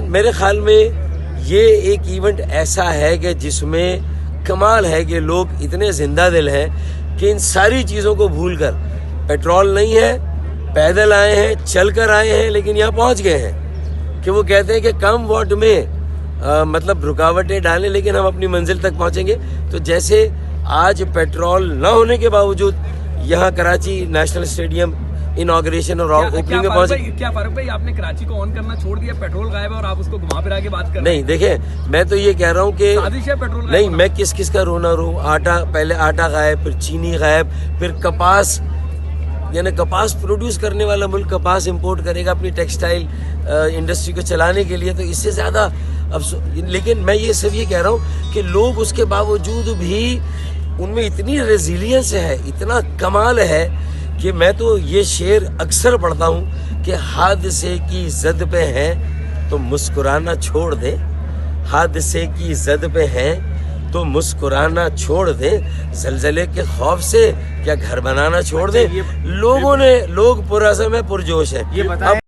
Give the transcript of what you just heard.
मेरे ख्याल में ये एक इवेंट ऐसा है कि जिसमें कमाल है कि लोग इतने जिंदा दिल हैं कि इन सारी चीज़ों को भूलकर, पेट्रोल नहीं है, पैदल आए हैं, चल कर आए हैं, लेकिन यहाँ पहुँच गए हैं कि वो कहते हैं कि कम वॉट में मतलब रुकावटें डालें लेकिन हम अपनी मंजिल तक पहुँचेंगे। तो जैसे आज पेट्रोल न होने के बावजूद यहाँ कराची नेशनल स्टेडियम इनॉग्रेशन और ओपनिंग में पहुंचे। क्या फारूक भाई, आपने कराची को ऑन करना छोड़ दिया, पेट्रोल गायब है और आप उसको घुमा फिरा के बात कर रहे हैं? नहीं देखें, मैं तो ये कह रहा हूँ कि साजिश है पेट्रोल नहीं, मैं किस किस का रोना रो। आटा, पहले आटा गायब, फिर चीनी गायब, फिर कपास, यानी कपास प्रोड्यूस करने वाला मुल्क कपास इंपोर्ट करेगा अपनी टेक्सटाइल इंडस्ट्री को चलाने के लिए, तो इससे ज़्यादा लेकिन मैं ये सब ये कह रहा हूँ कि लोग उसके बावजूद भी उनमें इतनी रेजिलियंस है, इतना कमाल है कि मैं तो ये शेर अक्सर पढ़ता हूँ कि हादसे की जद पे हैं तो मुस्कुराना छोड़ दे, हादसे की जद पे हैं तो मुस्कुराना छोड़ दे, जलजले के खौफ से क्या घर बनाना छोड़ दे। लोग पूरा समय पुरजोश है।